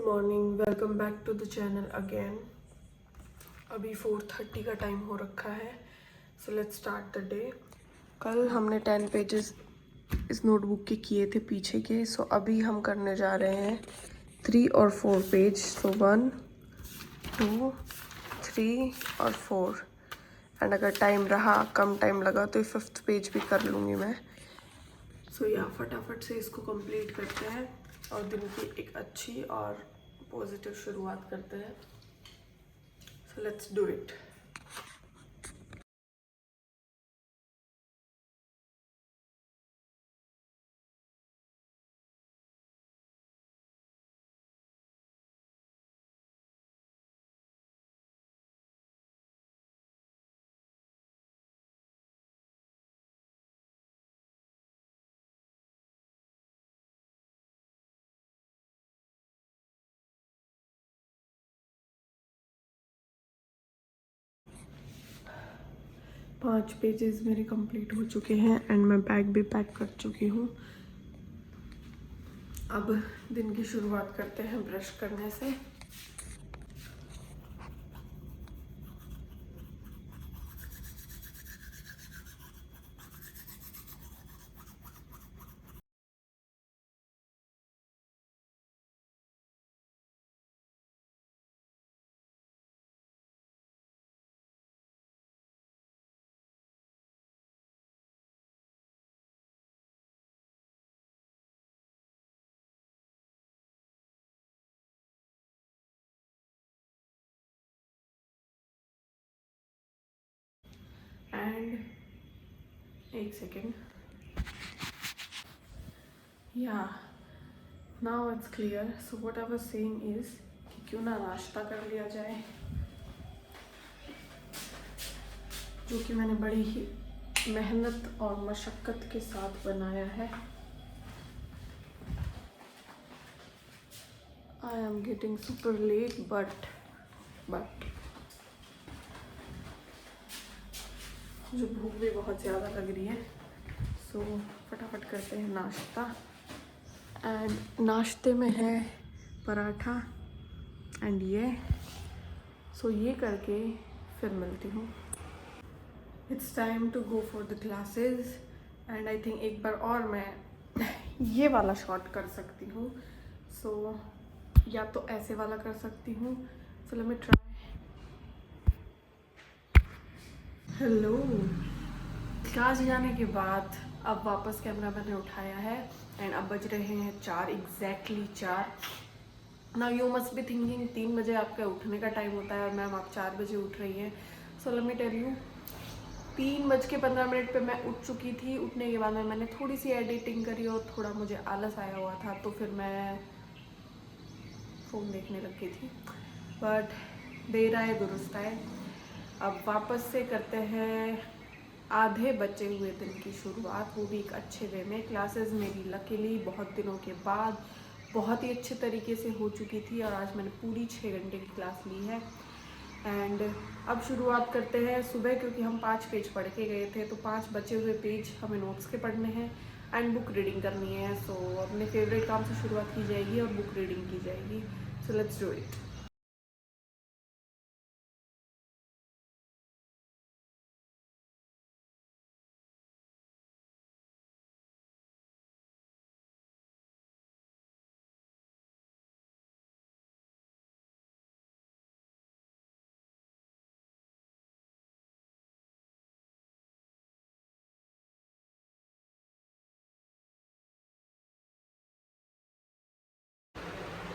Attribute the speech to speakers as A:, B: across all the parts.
A: Morning, welcome back to the channel again. अभी 4:30 का time हो रखा है, so let's start the day. कल हमने 10 पेजेस इस नोटबुक के किए थे पीछे के, सो अभी हम करने जा रहे हैं 3 और 4 पेज। सो 1, 2, 3 और 4 एंड अगर टाइम रहा, कम टाइम लगा तो 5th पेज भी कर लूँगी मैं। सो या फटाफट से इसको कंप्लीट करते हैं और दिन की एक अच्छी और पॉजिटिव शुरुआत करते हैं। So let's do it. पाँच पेजेस मेरे कंप्लीट हो चुके हैं एंड मैं बैग भी पैक कर चुकी हूँ। अब दिन की शुरुआत करते हैं ब्रश करने से। एंड एक सेकेंड, या now it's clear. So what I was saying is कि क्यों ना नाश्ता कर लिया जाए, जो कि मैंने बड़ी ही मेहनत और मशक्क़त के साथ बनाया है। I am getting super late but मुझे भूख भी बहुत ज़्यादा लग रही है। सो फटाफट करते हैं नाश्ता। एंड नाश्ते में है पराठा एंड ये। सो ये करके फिर मिलती हूँ। It's time to go for the classes and I think एक बार और मैं ये वाला शॉट कर सकती हूँ। सो या तो ऐसे वाला कर सकती हूँ। सो let me try. Hello, class जाने के बाद अब वापस कैमरा मैंने उठाया है एंड अब बज रहे हैं 4, exactly 4। Now you must be thinking 3 बजे आपका उठने का टाइम होता है और मैम आप 4 बजे उठ रही हैं। So let me tell you, 3:15 पे मैं उठ चुकी थी। उठने के बाद में मैंने थोड़ी सी एडिटिंग करी और थोड़ा मुझे आलस आया हुआ था, तो फिर मैं फ़ोन देखने लग गई थी। बट देर आए दुरुस्त आए। अब वापस से करते हैं आधे बचे हुए दिन की शुरुआत, वो भी एक अच्छे वे में। क्लासेस मेरी लकीली बहुत दिनों के बाद बहुत ही अच्छे तरीके से हो चुकी थी और आज मैंने पूरी 6 घंटे की क्लास ली है। एंड अब शुरुआत करते हैं सुबह, क्योंकि हम 5 पेज पढ़ के गए थे, तो 5 बचे हुए पेज हमें नोट्स के पढ़ने हैं एंड बुक रीडिंग करनी है। सो अपने फेवरेट काम से शुरुआत की जाएगी और बुक रीडिंग की जाएगी। So let's do it.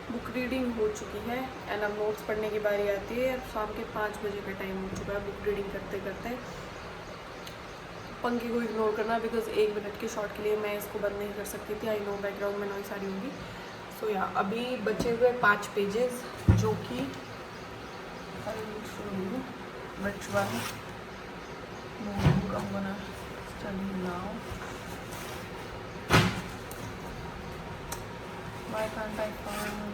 A: Book reading हो चुकी है एंड अब नोट्स पढ़ने की बारी आती है। अब शाम के 5 बजे का टाइम हो चुका है बुक रीडिंग करते करते। पंखे को इग्नोर करना, बिकॉज 1 मिनट के शॉट के लिए मैं इसको बंद नहीं कर सकती थी। आई नो बैकग्राउंड में नॉइस आ रही होगी। सो या अभी बचे हुए 5 पेजेस, जो कि which one notebook I'm gonna study now. Why can't I find?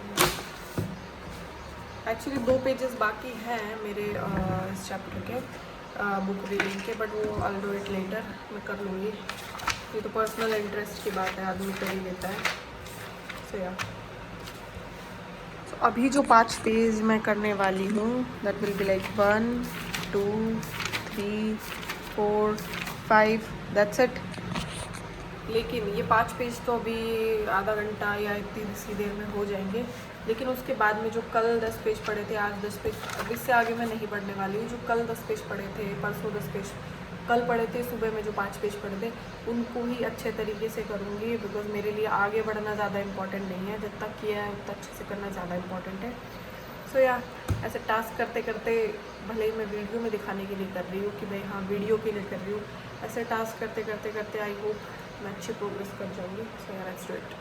A: Actually 2 pages बाकी हैं मेरे इस चैप्टर के बुक रीडिंग के, बट वो I'll do it later, मैं कर लूँगी। ये तो पर्सनल इंटरेस्ट की बात है, आदमी कर ही लेता है। सो या अभी जो 5 पेज मैं करने वाली हूँ that will be like 1 2 3 4 5 that's it. लेकिन ये 5 पेज तो अभी आधा घंटा या इतनी सी देर में हो जाएंगे। लेकिन उसके बाद में जो कल 10 पेज पढ़े थे, आज 10 पेज, अब इससे आगे मैं नहीं पढ़ने वाली हूँ। जो कल 10 पेज पढ़े थे, परसों 10 पेज कल पढ़े थे, सुबह में जो 5 पेज पढ़े थे उनको ही अच्छे तरीके से करूँगी। बिकॉज मेरे लिए आगे बढ़ना ज़्यादा इंपॉर्टेंट नहीं है, जब तक किया है उतना अच्छे से करना ज़्यादा इंपॉर्टेंट है। सो या ऐसे टास्क करते करते, भले ही मैं वीडियो में दिखाने के लिए कर रही हूँ कि भाई हाँ वीडियो के लिए कर रही हूँ, ऐसे टास्क करते करते करते आई होप मैं अच्छी प्रोग्रेस कर जाऊँगी। सो या let's do it.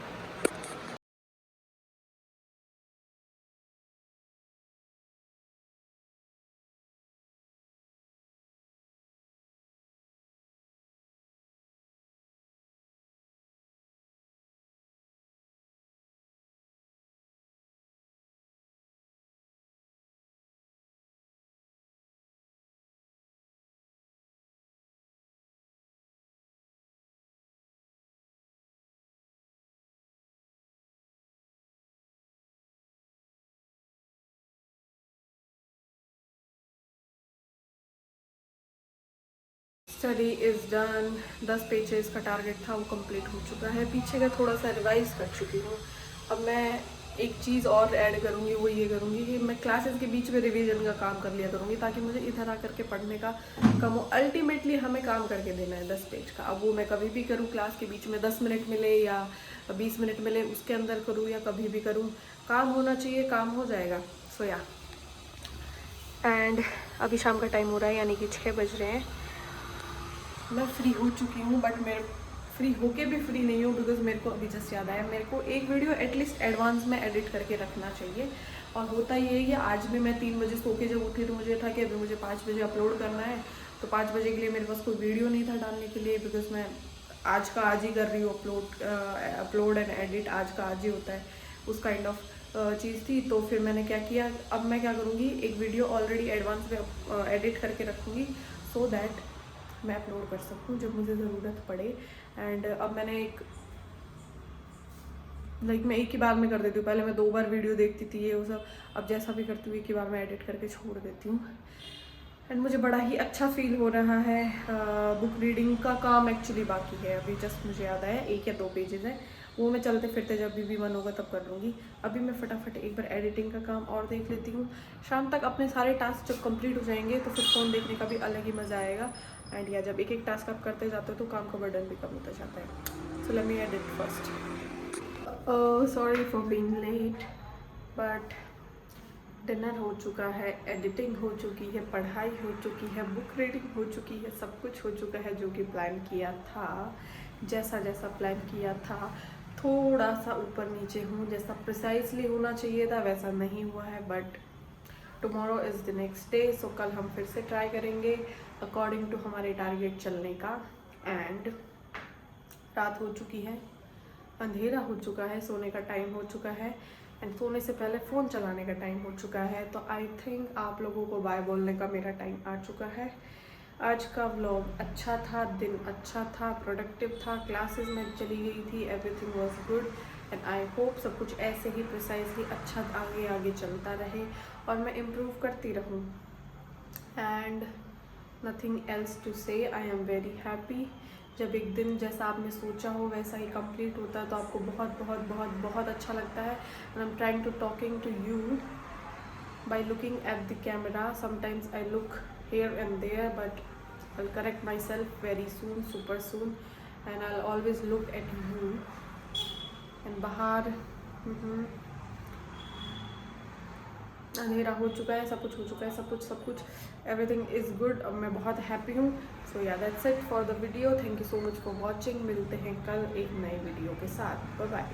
A: Study is done. 10 pages का टारगेट था वो कंप्लीट हो चुका है। पीछे का थोड़ा सा रिवाइज कर चुकी हूँ। अब मैं एक चीज़ और ऐड करूँगी, वो ये करूँगी कि मैं क्लासेस के बीच में रिवीजन का काम कर लिया करूँगी, ताकि मुझे इधर आकर के पढ़ने का कम हो। अल्टीमेटली हमें काम करके देना है 10 पेज का। अब वो मैं कभी भी करूँ, क्लास के बीच में 10 मिनट मिले या 20 मिनट मिले, उसके अंदर करूँ या कभी भी करूँ, काम होना चाहिए, काम हो जाएगा। सो या एंड अभी शाम का टाइम हो रहा है, यानी कि 6 बज रहे हैं। मैं फ्री हो चुकी हूँ, बट मैं फ्री होके भी फ्री नहीं हूँ, बिकॉज मेरे को अभी जस्ट याद आया, मेरे को एक वीडियो एटलीस्ट एडवांस में एडिट करके रखना चाहिए। और होता ये है कि आज भी मैं 3 बजे सो के जब उठी तो मुझे था कि अभी मुझे 5 बजे अपलोड करना है। तो 5 बजे के लिए मेरे पास कोई वीडियो नहीं था डालने के लिए, बिकॉज मैं आज का आज ही कर रही हूँ। अपलोड एंड एडिट आज का आज ही होता है, उस काइंड ऑफ चीज़ थी। तो फिर मैंने क्या किया, अब मैं क्या करूँगी, एक वीडियो ऑलरेडी एडवांस में एडिट करके रखूँगी, सो दैट मैं अपलोड कर सकूँ जब मुझे ज़रूरत पड़े। एंड अब मैंने मैं एक ही बार में कर देती हूँ। पहले मैं 2 बार वीडियो देखती थी ये वो सब, अब जैसा भी करती हूँ एक ही बार में एडिट करके छोड़ देती हूँ। एंड मुझे बड़ा ही अच्छा फील हो रहा है। बुक रीडिंग का काम एक्चुअली बाकी है, अभी जस्ट मुझे याद आया 1 या 2 पेजेस है, वो मैं चलते फिरते जब भी मन होगा तब कर लूँगी। अभी मैं फटाफट एक बार एडिटिंग का काम और देख लेती हूँ। शाम तक अपने सारे टास्क जब कंप्लीट हो जाएंगे तो फिर फ़ोन देखने का भी अलग ही मज़ा आएगा। एंड या जब एक एक टास्क आप करते जाते हो तो काम का बर्डन भी कम होता जाता है। So let me edit first. Sorry for being late, but dinner हो चुका है, एडिटिंग हो चुकी है, पढ़ाई हो चुकी है, बुक रीडिंग हो चुकी है, सब कुछ हो चुका है जो कि प्लान किया था। जैसा जैसा प्लान किया था, थोड़ा सा ऊपर नीचे हूँ, जैसा प्रिसाइजली होना चाहिए था वैसा नहीं हुआ है। But tomorrow is the next day, so कल हम फिर से ट्राई करेंगे अकॉर्डिंग टू हमारे टारगेट चलने का। एंड रात हो चुकी है, अंधेरा हो चुका है, सोने का टाइम हो चुका है, एंड सोने से पहले फ़ोन चलाने का टाइम हो चुका है। तो आई थिंक आप लोगों को बाय बोलने का मेरा टाइम आ चुका है। आज का व्लॉग अच्छा था, दिन अच्छा था, प्रोडक्टिव था, क्लासेस में चली गई थी, everything was good. And I hope सब कुछ ऐसे ही प्रिसाइजली अच्छा आगे आगे चलता रहे और मैं इम्प्रूव करती रहूँ। एंड नथिंग एल्स टू से, आई एम वेरी हैप्पी। जब एक दिन जैसा आपने सोचा हो वैसा ही कंप्लीट होता है तो आपको बहुत बहुत बहुत बहुत अच्छा लगता है। And I am trying to talking to you by looking at the camera. Sometimes I look here and there, but I'll correct myself very soon, super soon, and I'll always look at you. And बाहर अंधेरा हो चुका है, सब कुछ हो चुका है, सब कुछ एवरीथिंग इज़ गुड। अब मैं बहुत हैप्पी हूँ। So yeah that's it for the video. Thank you so much for watching. मिलते हैं कल एक नए वीडियो के साथ। Bye bye.